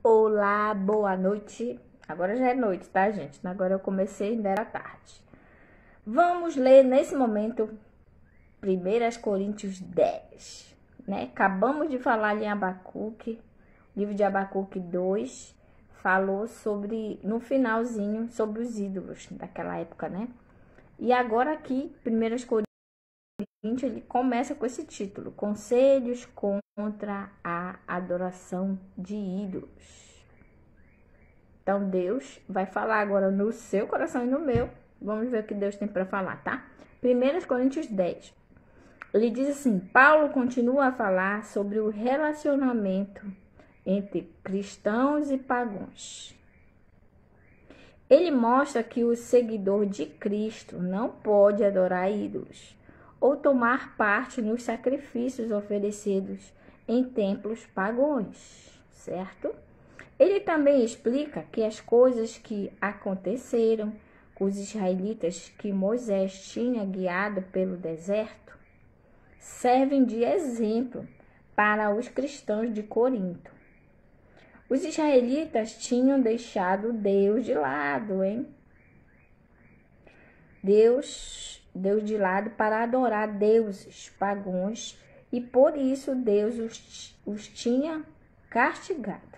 Olá, boa noite. Agora já é noite, tá, gente? Agora eu comecei, ainda era tarde. Vamos ler nesse momento 1 Coríntios 10, né? Acabamos de falar ali em Abacuque, livro de Abacuque 2, falou sobre, no finalzinho, sobre os ídolos daquela época, né? E agora aqui, 1 Coríntios, ele começa com esse título: Conselhos contra a adoração de ídolos. Então, Deus vai falar agora no seu coração e no meu. Vamos ver o que Deus tem para falar, tá? 1 Coríntios 10. Ele diz assim: Paulo continua a falar sobre o relacionamento entre cristãos e pagãos. Ele mostra que o seguidor de Cristo não pode adorar ídolos ou tomar parte nos sacrifícios oferecidos em templos pagãos, certo? Ele também explica que as coisas que aconteceram com os israelitas que Moisés tinha guiado pelo deserto servem de exemplo para os cristãos de Corinto. Os israelitas tinham deixado Deus de lado, hein? Deus de lado para adorar deuses pagãos e por isso Deus os tinha castigado.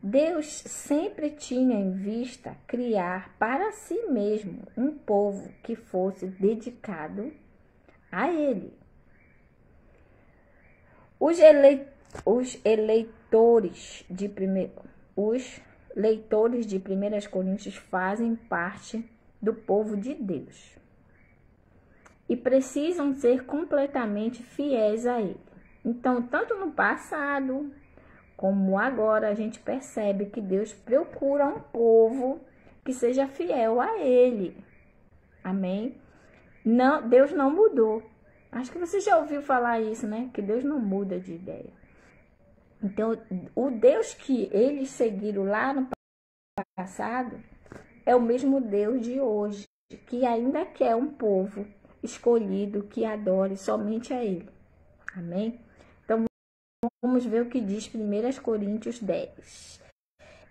Deus sempre tinha em vista criar para si mesmo um povo que fosse dedicado a Ele. Os leitores de 1 Coríntios fazem parte do povo de Deus e precisam ser completamente fiéis a Ele. Então, tanto no passado como agora, a gente percebe que Deus procura um povo que seja fiel a Ele. Amém? Não, Deus não mudou. Acho que você já ouviu falar isso, né? Que Deus não muda de ideia. Então, o Deus que eles seguiram lá no passado é o mesmo Deus de hoje, que ainda quer um povo escolhido que adore somente a Ele. Amém? Vamos ver o que diz 1 Coríntios 10.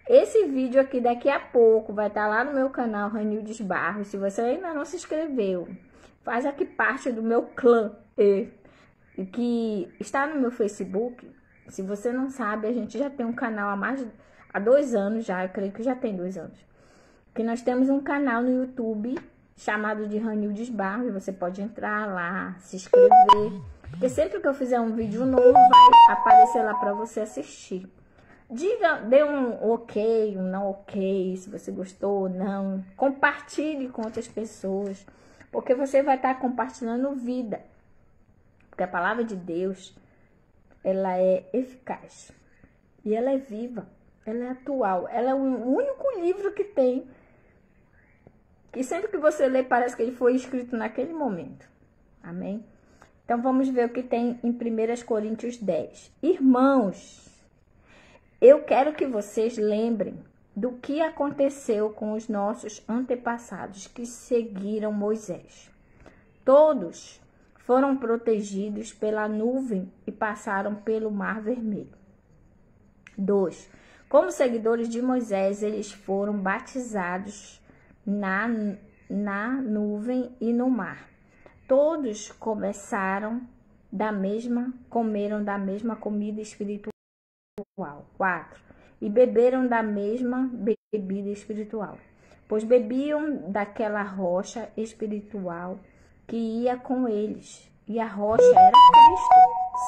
Esse vídeo aqui daqui a pouco vai estar lá no meu canal Ranildes Barros. Se você ainda não se inscreveu, faz aqui parte do meu clã, que está no meu Facebook. Se você não sabe, a gente já tem um canal há 2 anos já, eu creio que já tem 2 anos. Que nós temos um canal no YouTube chamado de Ranildes Barros. Você pode entrar lá, se inscrever. Porque sempre que eu fizer um vídeo novo, vai aparecer lá para você assistir. Dê um ok, um não ok, se você gostou ou não. Compartilhe com outras pessoas, porque você vai estar compartilhando vida. Porque a palavra de Deus, ela é eficaz. E ela é viva, ela é atual. Ela é o único livro que tem, que sempre que você lê, parece que ele foi escrito naquele momento. Amém? Então, vamos ver o que tem em 1 Coríntios 10. Irmãos, eu quero que vocês lembrem do que aconteceu com os nossos antepassados que seguiram Moisés. Todos foram protegidos pela nuvem e passaram pelo Mar Vermelho. 2. Como seguidores de Moisés, eles foram batizados na nuvem e no mar. Todos comeram da mesma comida espiritual. 4. E beberam da mesma bebida espiritual, pois bebiam daquela rocha espiritual que ia com eles, e a rocha era Cristo.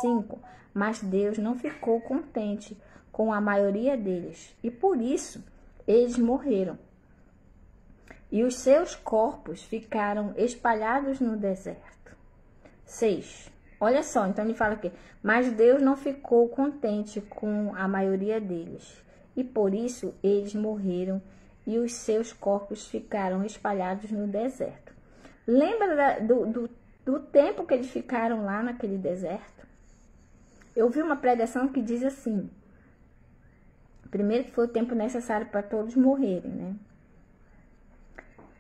5. Mas Deus não ficou contente com a maioria deles, e por isso eles morreram. E os seus corpos ficaram espalhados no deserto. 6. Olha só, então ele fala aqui: mas Deus não ficou contente com a maioria deles, e por isso eles morreram, e os seus corpos ficaram espalhados no deserto. Lembra do tempo que eles ficaram lá naquele deserto? Eu vi uma pregação que diz assim: primeiro que foi o tempo necessário para todos morrerem, né?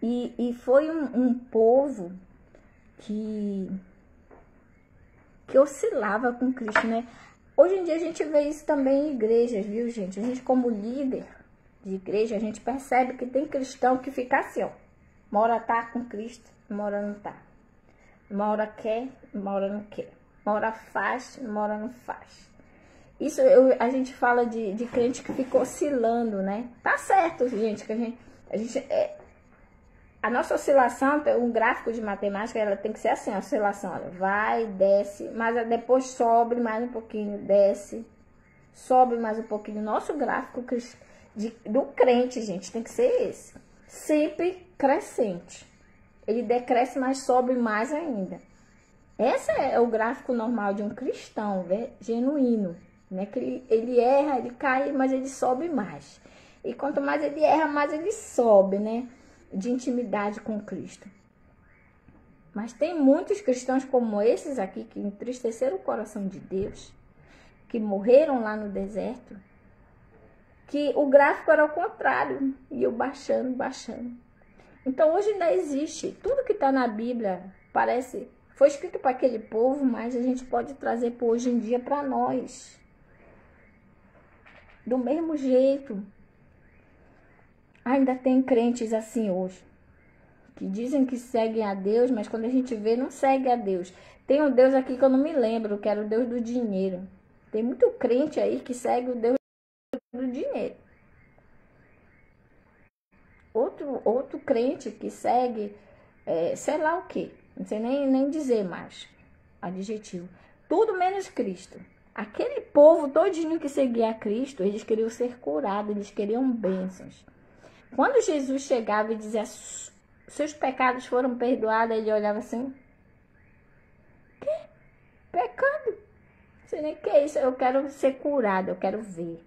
E foi um povo que oscilava com Cristo, né? Hoje em dia a gente vê isso também em igrejas, viu, gente? A gente, como líder de igreja, a gente percebe que tem cristão que fica assim, ó. Uma hora tá com Cristo, uma hora não tá. Uma hora quer, uma hora não quer. Uma hora faz, uma hora não faz. Isso a gente fala de crente que fica oscilando, né? Tá certo, gente, que a nossa oscilação, um gráfico de matemática, ela tem que ser assim, a oscilação, olha, vai, desce, mas depois sobe mais um pouquinho, desce, sobe mais um pouquinho. Nosso gráfico do crente, gente, tem que ser esse. Sempre crescente. Ele decresce, mas sobe mais ainda. Esse é o gráfico normal de um cristão, né? Genuíno. Né? Que ele erra, ele cai, mas ele sobe mais. E quanto mais ele erra, mais ele sobe, né? De intimidade com Cristo. Mas tem muitos cristãos como esses aqui, que entristeceram o coração de Deus, que morreram lá no deserto, que o gráfico era o contrário, e eu baixando, baixando. Então hoje ainda existe, tudo que está na Bíblia foi escrito para aquele povo, mas a gente pode trazer por hoje em dia para nós. Do mesmo jeito. Ainda tem crentes assim hoje, que dizem que seguem a Deus, mas quando a gente vê, não segue a Deus. Tem um Deus aqui que eu não me lembro, que era o Deus do dinheiro. Tem muito crente aí que segue o Deus do dinheiro. Outro crente que segue, sei lá o que, não sei nem dizer mais adjetivo. Tudo menos Cristo. Aquele povo todinho que seguia a Cristo, eles queriam ser curados, eles queriam bênçãos. Quando Jesus chegava e dizia, seus pecados foram perdoados, ele olhava assim, que? Pecado? Não sei nem o que é isso, eu quero ser curado, eu quero ver.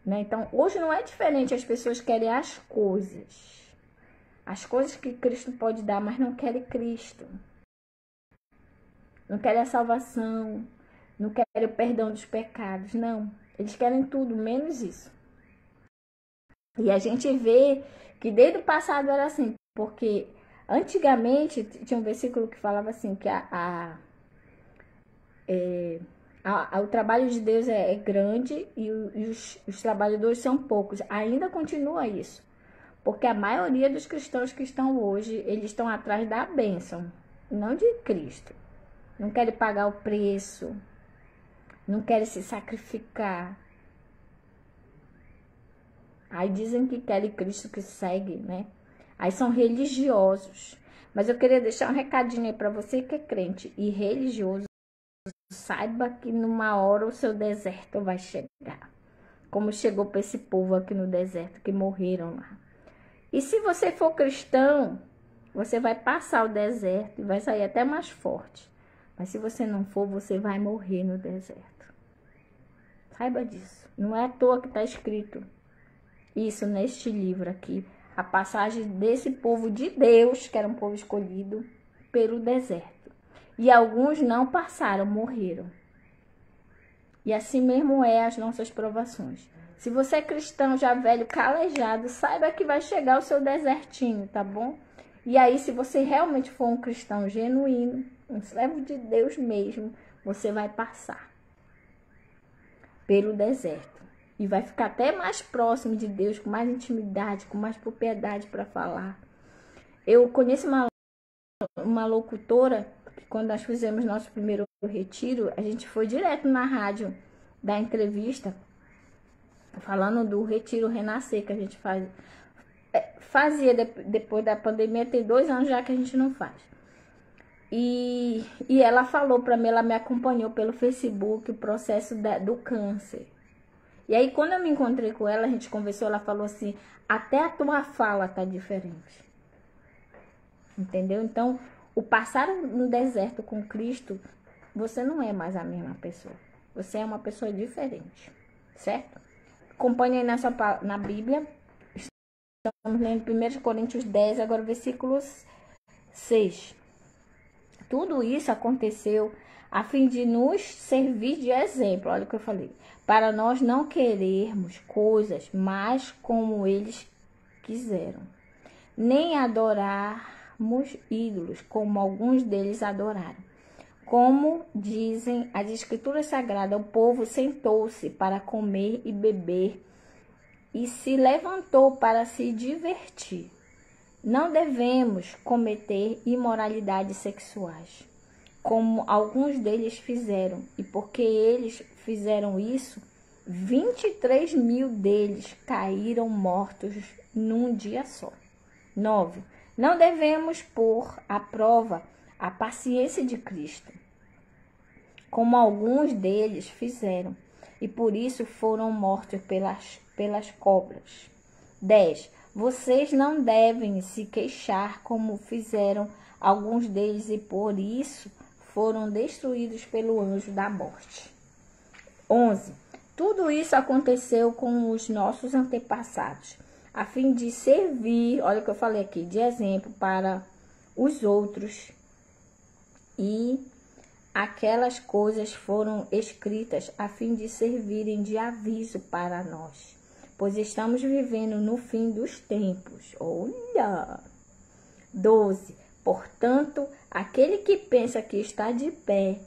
Né? Então, hoje não é diferente, as pessoas querem as coisas que Cristo pode dar, mas não querem Cristo. Não querem a salvação, não querem o perdão dos pecados, não. Eles querem tudo, menos isso. E a gente vê que desde o passado era assim, porque antigamente tinha um versículo que falava assim, que o trabalho de Deus é grande e os trabalhadores são poucos. Ainda continua isso, porque a maioria dos cristãos que estão hoje, eles estão atrás da bênção, não de Cristo. Não querem pagar o preço, não querem se sacrificar. Aí dizem que querem Cristo, que segue, né? Aí são religiosos. Mas eu queria deixar um recadinho aí para você que é crente e religioso. Saiba que numa hora o seu deserto vai chegar. Como chegou para esse povo aqui no deserto, que morreram lá. E se você for cristão, você vai passar o deserto e vai sair até mais forte. Mas se você não for, você vai morrer no deserto. Saiba disso. Não é à toa que está escrito isso neste livro aqui, a passagem desse povo de Deus, que era um povo escolhido, pelo deserto. E alguns não passaram, morreram. E assim mesmo é as nossas provações. Se você é cristão já velho, calejado, saiba que vai chegar o seu desertinho, tá bom? E aí, se você realmente for um cristão genuíno, um servo de Deus mesmo, você vai passar pelo deserto. E vai ficar até mais próximo de Deus, com mais intimidade, com mais propriedade para falar. Eu conheço uma locutora, que quando nós fizemos nosso primeiro retiro, a gente foi direto na rádio dar entrevista, falando do Retiro Renascer, que a gente fazia depois da pandemia, tem 2 anos já que a gente não faz. E ela falou para mim, ela me acompanhou pelo Facebook, o processo do câncer. E aí, quando eu me encontrei com ela, a gente conversou, ela falou assim, até a tua fala tá diferente. Entendeu? Então, o passar no deserto com Cristo, você não é mais a mesma pessoa. Você é uma pessoa diferente, certo? Acompanhe aí na Bíblia. Estamos lendo 1 Coríntios 10, agora versículos 6. Tudo isso aconteceu a fim de nos servir de exemplo, olha o que eu falei, para nós não querermos coisas mais como eles quiseram, nem adorarmos ídolos como alguns deles adoraram. Como dizem as Escrituras Sagradas, o povo sentou-se para comer e beber e se levantou para se divertir. Não devemos cometer imoralidades sexuais, como alguns deles fizeram, e porque eles fizeram isso, 23 mil deles caíram mortos num dia só. 9. Não devemos pôr à prova a paciência de Cristo, como alguns deles fizeram, e por isso foram mortos pelas cobras. 10. Vocês não devem se queixar como fizeram alguns deles, e por isso foram destruídos pelo anjo da morte. 11. Tudo isso aconteceu com os nossos antepassados, a fim de servir, olha o que eu falei aqui, de exemplo para os outros. E aquelas coisas foram escritas a fim de servirem de aviso para nós, pois estamos vivendo no fim dos tempos. Olha! 12. Portanto, aquele que pensa que está de pé,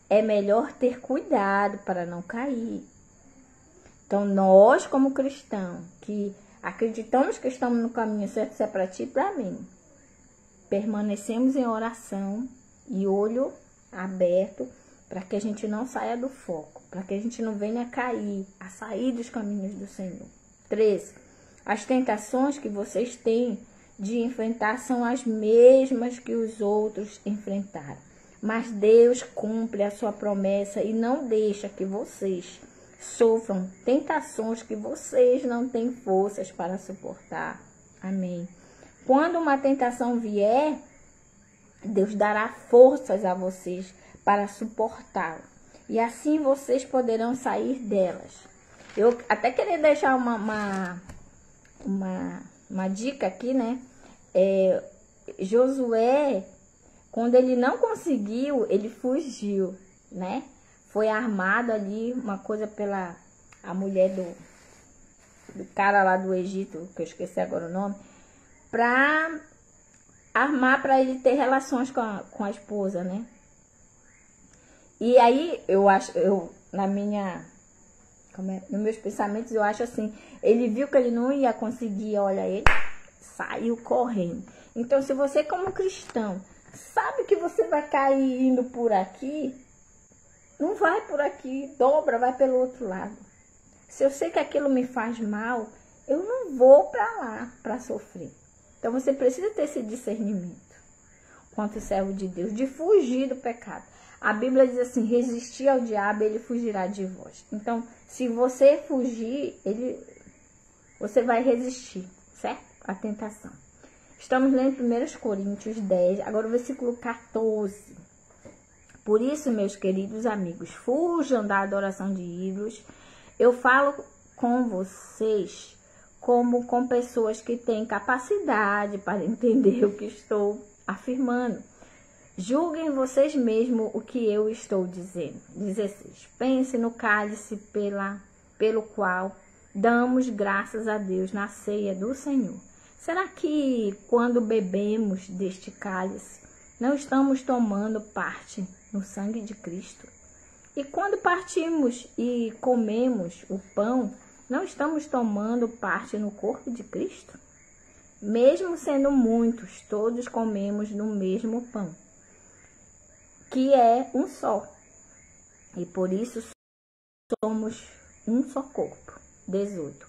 é melhor ter cuidado para não cair. Então, nós como cristãos, que acreditamos que estamos no caminho certo, isso é para ti e para mim, permanecemos em oração e olho aberto para que a gente não saia do foco, para que a gente não venha cair, a sair dos caminhos do Senhor. 13. As tentações que vocês têm de enfrentar são as mesmas que os outros enfrentaram. Mas Deus cumpre a sua promessa e não deixa que vocês sofram tentações que vocês não têm forças para suportar. Amém. Quando uma tentação vier, Deus dará forças a vocês para suportá-la. E assim vocês poderão sair delas. Eu até queria deixar uma dica aqui, né? Josué, quando ele não conseguiu, ele fugiu, né? Foi armado ali, uma coisa pela a mulher do cara lá do Egito, que eu esqueci agora o nome, pra armar para ele ter relações com a esposa, né? E aí, nos meus pensamentos, eu acho assim, ele viu que ele não ia conseguir, olha, ele saiu correndo. Então, se você como cristão sabe que você vai cair indo por aqui, não vai por aqui, dobra, vai pelo outro lado. Se eu sei que aquilo me faz mal, eu não vou para lá para sofrer. Então, você precisa ter esse discernimento quanto servo de Deus, de fugir do pecado. A Bíblia diz assim, resistir ao diabo, ele fugirá de vós. Então, se você fugir, você vai resistir, certo? A tentação. Estamos lendo 1 Coríntios 10, agora o versículo 14. Por isso, meus queridos amigos, fujam da adoração de ídolos. Eu falo com vocês como com pessoas que têm capacidade para entender o que estou afirmando. Julguem vocês mesmos o que eu estou dizendo. 16. Pense no cálice pelo qual damos graças a Deus na ceia do Senhor. Será que quando bebemos deste cálice, não estamos tomando parte no sangue de Cristo? E quando partimos e comemos o pão, não estamos tomando parte no corpo de Cristo? Mesmo sendo muitos, todos comemos no mesmo pão, que é um só, e por isso somos um só corpo. 18.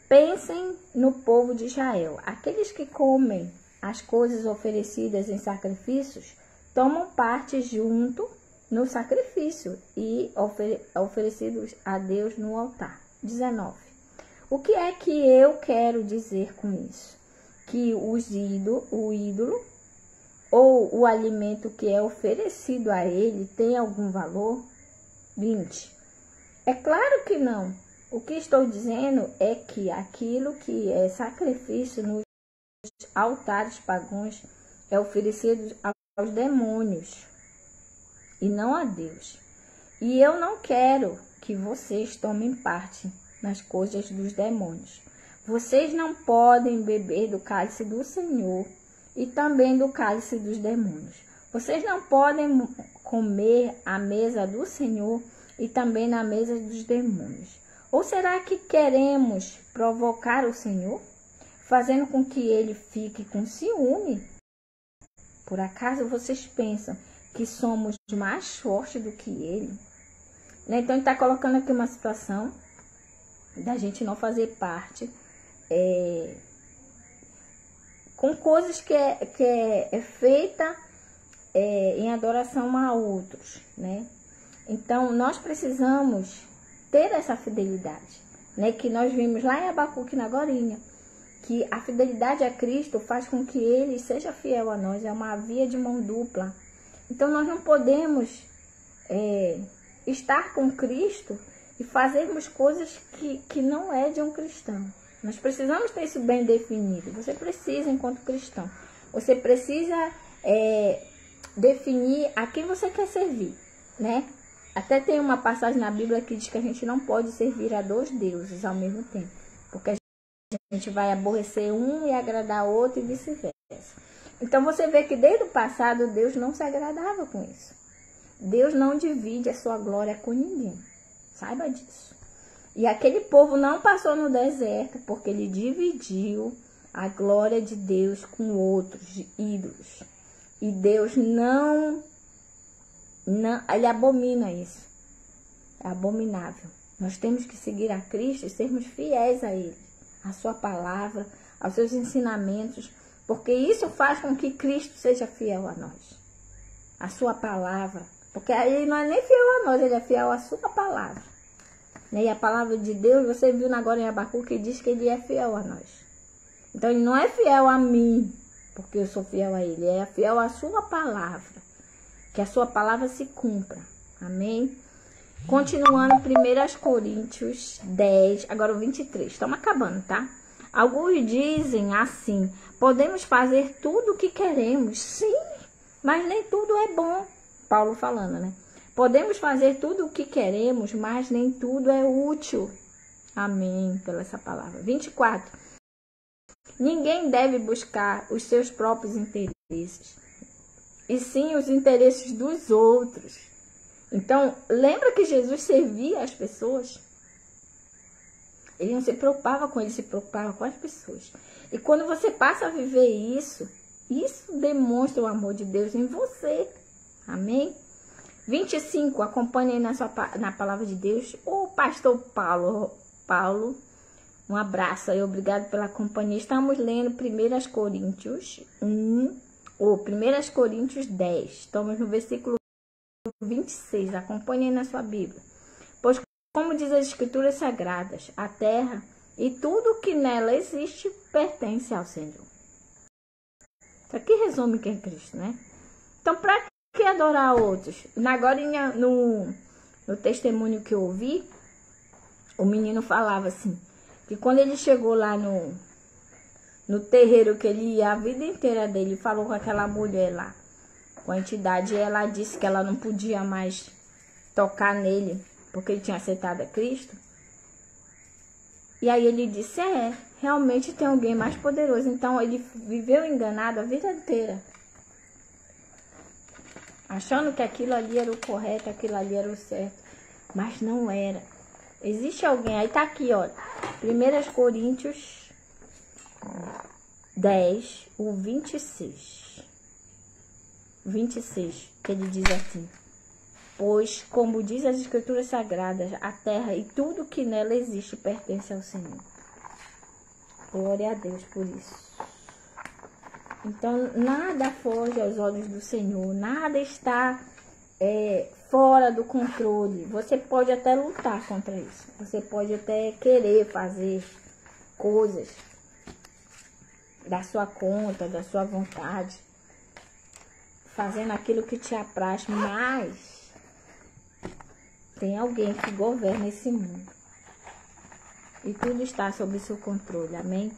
Pensem no povo de Israel. Aqueles que comem as coisas oferecidas em sacrifícios tomam parte junto no sacrifício e oferecidos a Deus no altar. 19. O que é que eu quero dizer com isso? Que o ídolo ou o alimento que é oferecido a ele tem algum valor? 20. É claro que não. O que estou dizendo é que aquilo que é sacrifício nos altares pagãos é oferecido aos demônios e não a Deus. E eu não quero que vocês tomem parte nas coisas dos demônios. Vocês não podem beber do cálice do Senhor e também do cálice dos demônios. Vocês não podem comer à mesa do Senhor e também na mesa dos demônios. Ou será que queremos provocar o Senhor, fazendo com que ele fique com ciúme? Por acaso vocês pensam que somos mais fortes do que ele? Então ele está colocando aqui uma situação da gente não fazer parte com coisas que é feita em adoração a outros, né? Então nós precisamos ter essa fidelidade, né? Que nós vimos lá em Abacuque na Agorinha, que a fidelidade a Cristo faz com que ele seja fiel a nós, é uma via de mão dupla. Então nós não podemos estar com Cristo e fazermos coisas que não é de um cristão. Nós precisamos ter isso bem definido. Você precisa, enquanto cristão, você precisa definir a quem você quer servir, né? Até tem uma passagem na Bíblia que diz que a gente não pode servir a 2 deuses ao mesmo tempo, porque a gente vai aborrecer um e agradar outro e vice-versa. Então você vê que desde o passado Deus não se agradava com isso. Deus não divide a sua glória com ninguém. Saiba disso. E aquele povo não passou no deserto porque ele dividiu a glória de Deus com outros ídolos. E Deus não ele abomina isso. É abominável. Nós temos que seguir a Cristo e sermos fiéis a Ele, a sua palavra, aos seus ensinamentos, porque isso faz com que Cristo seja fiel a nós. A sua palavra. Porque ele não é nem fiel a nós, ele é fiel à sua palavra. E a palavra de Deus, você viu agora em Abacuque, que diz que ele é fiel a nós. Então ele não é fiel a mim, porque eu sou fiel a ele, é fiel à sua palavra. Que a sua palavra se cumpra. Amém? Continuando, 1 Coríntios 10, agora o 23. Estamos acabando, tá? Alguns dizem assim: podemos fazer tudo o que queremos. Sim, mas nem tudo é bom. Paulo falando, né? Podemos fazer tudo o que queremos, mas nem tudo é útil. Amém, pela essa palavra. 24. Ninguém deve buscar os seus próprios interesses, e sim os interesses dos outros. Então, lembra que Jesus servia as pessoas? Ele não se preocupava com ele, se preocupava com as pessoas. E quando você passa a viver isso, isso demonstra o amor de Deus em você. Amém? 25, acompanhe na palavra de Deus. O pastor Paulo, um abraço aí, obrigado pela companhia. Estamos lendo 1 Coríntios 1, ou 1 Coríntios 10. Estamos no versículo 26, acompanhe na sua Bíblia. Pois, como diz as Escrituras Sagradas, a terra e tudo que nela existe pertence ao Senhor. Isso aqui resume quem é Cristo, né? Então, para que adorar outros? Agora, no testemunho que eu ouvi, o menino falava assim, que quando ele chegou lá no terreiro que ele ia a vida inteira dele, falou com aquela mulher lá, com a entidade, e ela disse que ela não podia mais tocar nele, porque ele tinha aceitado a Cristo. E aí ele disse, realmente tem alguém mais poderoso. Então ele viveu enganado a vida inteira, achando que aquilo ali era o correto, aquilo ali era o certo, mas não era. Existe alguém, aí tá aqui, ó, 1 Coríntios 10, o 26, que ele diz assim: pois, como diz as Escrituras Sagradas, a terra e tudo que nela existe pertence ao Senhor. Glória a Deus por isso. Então, nada foge aos olhos do Senhor, nada está fora do controle. Você pode até lutar contra isso, você pode até querer fazer coisas da sua conta, da sua vontade, fazendo aquilo que te apraz, mas tem alguém que governa esse mundo e tudo está sob seu controle, amém?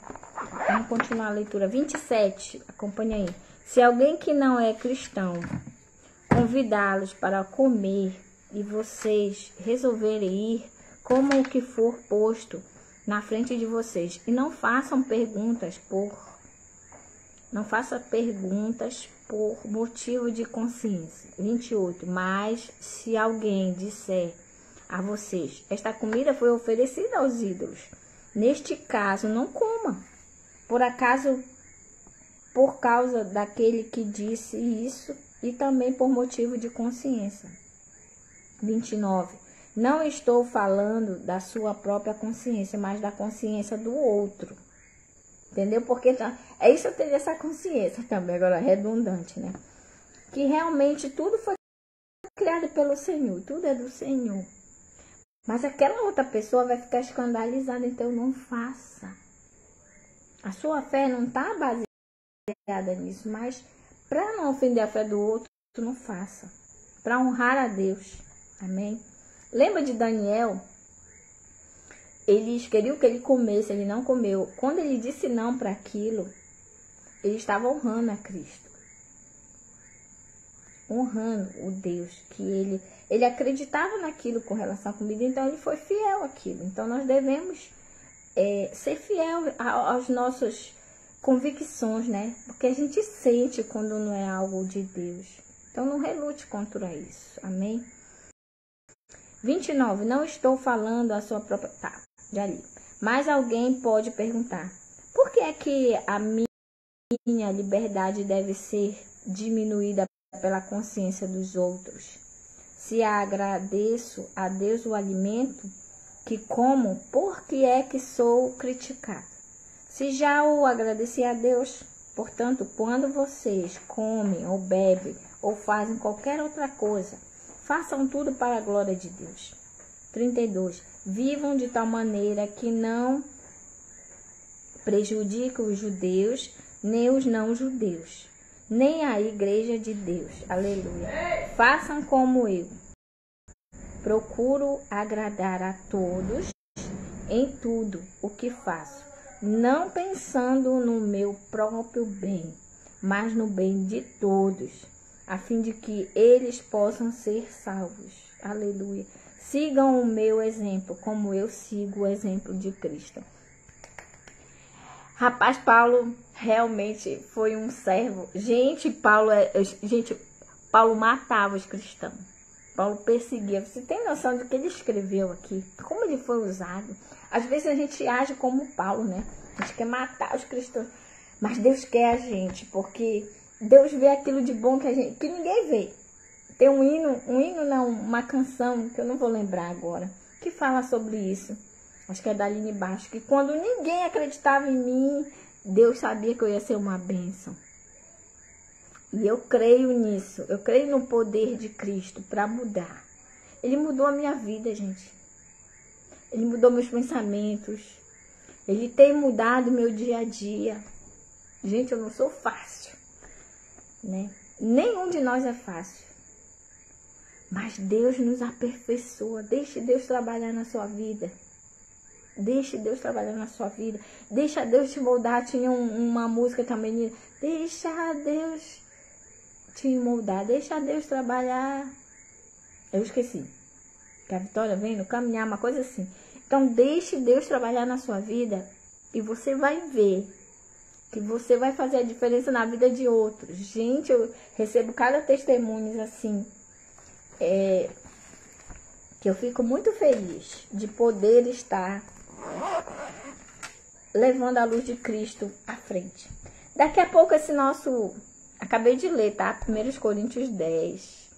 Vamos continuar a leitura. 27, acompanha aí. Se alguém que não é cristão convidá-los para comer e vocês resolverem ir, como o que for posto na frente de vocês, e não façam perguntas por motivo de consciência. 28. Mas se alguém disser a vocês, esta comida foi oferecida aos ídolos, neste caso não coma, por causa daquele que disse isso e também por motivo de consciência. 29. Não estou falando da sua própria consciência, mas da consciência do outro. Entendeu? Porque é isso, eu tenho essa consciência também, agora redundante, né? Que realmente tudo foi criado pelo Senhor, tudo é do Senhor. Mas aquela outra pessoa vai ficar escandalizada, então não faça. A sua fé não está baseada nisso, mas para não ofender a fé do outro, não faça. Para honrar a Deus. Amém? Lembra de Daniel? Eles queriam que ele comesse, ele não comeu. Quando ele disse não para aquilo, ele estava honrando a Cristo. Honrando o Deus que ele acreditava naquilo com relação à comida, então ele foi fiel àquilo. Então nós devemos ser fiel às nossas convicções, né? Porque a gente sente quando não é algo de Deus. Então não relute contra isso. Amém? 29. Não estou falando a sua própria... Tá, já li. Mas alguém pode perguntar, por que é que a minha liberdade deve ser diminuída pela consciência dos outros? Se agradeço a Deus o alimento que como, por que é que sou criticado? Se já o agradeci a Deus, portanto, quando vocês comem ou bebem ou fazem qualquer outra coisa, façam tudo para a glória de Deus. 32. Vivam de tal maneira que não prejudiquem os judeus, nem os não-judeus, nem a igreja de Deus. Aleluia. Façam como eu. Procuro agradar a todos em tudo o que faço, não pensando no meu próprio bem, mas no bem de todos, a fim de que eles possam ser salvos. Aleluia. Sigam o meu exemplo, como eu sigo o exemplo de Cristo. Rapaz, Paulo realmente foi um servo. Paulo matava os cristãos. Paulo perseguia. Você tem noção do que ele escreveu aqui? Como ele foi usado? Às vezes a gente age como Paulo, né? A gente quer matar os cristãos. Mas Deus quer a gente, porque Deus vê aquilo de bom que ninguém vê. Tem uma canção, que eu não vou lembrar agora, que fala sobre isso. Acho que é da Aline Baixo, que quando ninguém acreditava em mim, Deus sabia que eu ia ser uma bênção. E eu creio nisso, eu creio no poder de Cristo para mudar. Ele mudou a minha vida, gente. Ele mudou meus pensamentos. Ele tem mudado meu dia a dia. Gente, eu não sou fácil, né? Nenhum de nós é fácil. Mas Deus nos aperfeiçoa. Deixe Deus trabalhar na sua vida. Deixe Deus trabalhar na sua vida. Deixa Deus te moldar. Tinha uma música também. Deixa Deus te moldar. Deixa Deus trabalhar. Eu esqueci. Que a Vitória vem no caminhar, uma coisa assim. Então deixe Deus trabalhar na sua vida. E você vai ver que você vai fazer a diferença na vida de outros. Gente, eu recebo cada testemunho assim. Que eu fico muito feliz de poder estar levando a luz de Cristo à frente. Daqui a pouco esse nosso... Acabei de ler, tá? 1 Coríntios 10.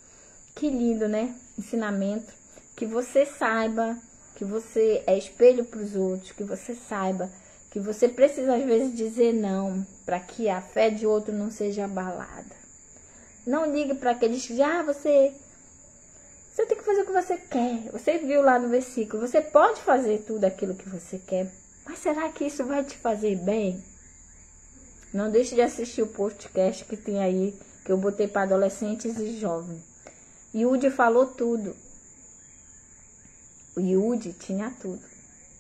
Que lindo, né? Ensinamento. Que você saiba que você é espelho para os outros. Que você saiba que você precisa às vezes dizer não para que a fé de outro não seja abalada. Não ligue para aqueles que você tem que fazer o que você quer. Você viu lá no versículo. Você pode fazer tudo aquilo que você quer. Mas será que isso vai te fazer bem? Não deixe de assistir o podcast que tem aí. Que eu botei para adolescentes e jovens. Yudi falou tudo. O Yudi tinha tudo.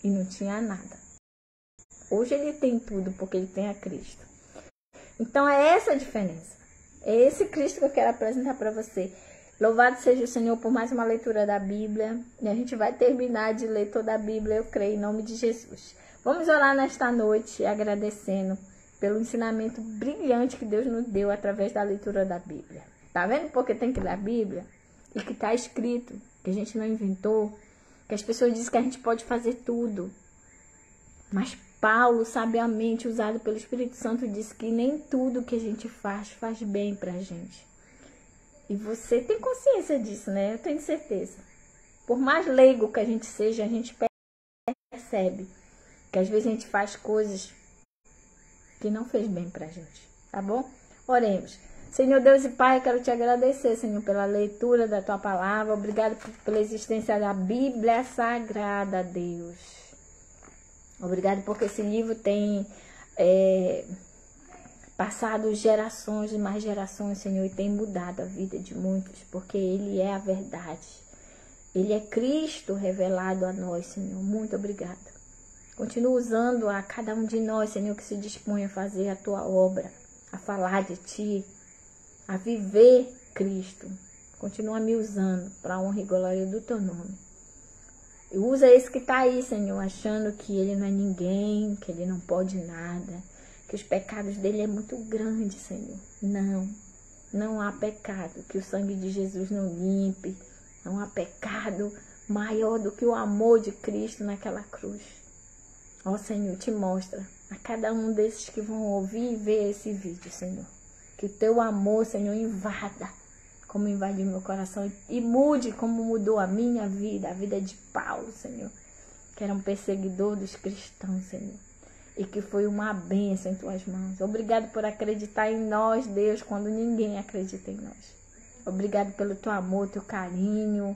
E não tinha nada. Hoje ele tem tudo porque ele tem a Cristo. Então é essa a diferença. É esse Cristo que eu quero apresentar para você. Louvado seja o Senhor por mais uma leitura da Bíblia. E a gente vai terminar de ler toda a Bíblia, eu creio, em nome de Jesus. Vamos orar nesta noite, agradecendo pelo ensinamento brilhante que Deus nos deu através da leitura da Bíblia. Tá vendo porque tem que ler a Bíblia? E que tá escrito, que a gente não inventou, que as pessoas dizem que a gente pode fazer tudo. Mas Paulo, sabiamente usado pelo Espírito Santo, disse que nem tudo que a gente faz bem pra gente. E você tem consciência disso, né? Eu tenho certeza. Por mais leigo que a gente seja, a gente percebe que às vezes a gente faz coisas que não fez bem pra gente, tá bom? Oremos. Senhor Deus e Pai, eu quero te agradecer, Senhor, pela leitura da tua palavra. Obrigado pela existência da Bíblia Sagrada, Deus. Obrigado porque esse livro tem passado gerações e mais gerações, Senhor, e tem mudado a vida de muitos, porque ele é a verdade. Ele é Cristo revelado a nós, Senhor. Muito obrigada. Continua usando a cada um de nós, Senhor, que se dispõe a fazer a tua obra, a falar de ti, a viver Cristo. Continua me usando para a honra e glória do teu nome. E usa esse que está aí, Senhor, achando que ele não é ninguém, que ele não pode nada, que os pecados dele é muito grande, Senhor. Não há pecado que o sangue de Jesus não limpe. Não há pecado maior do que o amor de Cristo naquela cruz. Ó, Senhor, te mostra a cada um desses que vão ouvir e ver esse vídeo, Senhor. Que o teu amor, Senhor, invada como invadiu meu coração e mude como mudou a minha vida, a vida de Paulo, Senhor, que era um perseguidor dos cristãos, Senhor, e que foi uma bênção em tuas mãos. Obrigado por acreditar em nós, Deus, quando ninguém acredita em nós. Obrigado pelo teu amor, teu carinho,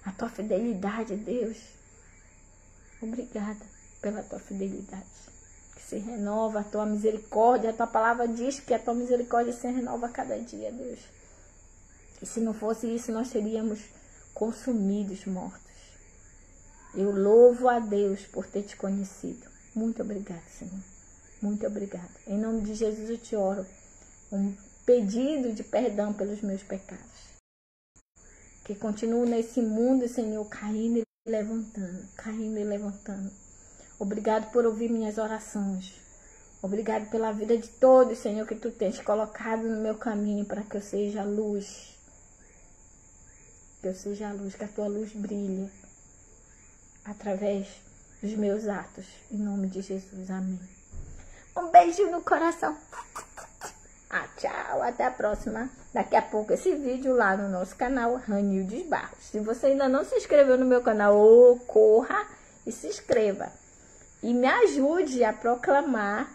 a tua fidelidade, Deus. Obrigada pela tua fidelidade, que se renova a tua misericórdia. A tua palavra diz que a tua misericórdia se renova a cada dia, Deus. E se não fosse isso, nós seríamos consumidos, mortos. Eu louvo a Deus por ter te conhecido. Muito obrigada, Senhor. Muito obrigada. Em nome de Jesus eu te oro um pedido de perdão pelos meus pecados. Que continuo nesse mundo, Senhor, caindo e levantando, caindo e levantando. Obrigado por ouvir minhas orações. Obrigado pela vida de todos, Senhor, que tu tens colocado no meu caminho para que eu seja luz. Que eu seja a luz, que a tua luz brilhe através dos meus atos. Em nome de Jesus, amém. Um beijo no coração. Tchau, até a próxima. Daqui a pouco esse vídeo lá no nosso canal, Ranildes Barros. Se você ainda não se inscreveu no meu canal, corra e se inscreva. E me ajude a proclamar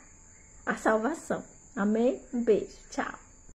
a salvação. Amém? Um beijo. Tchau.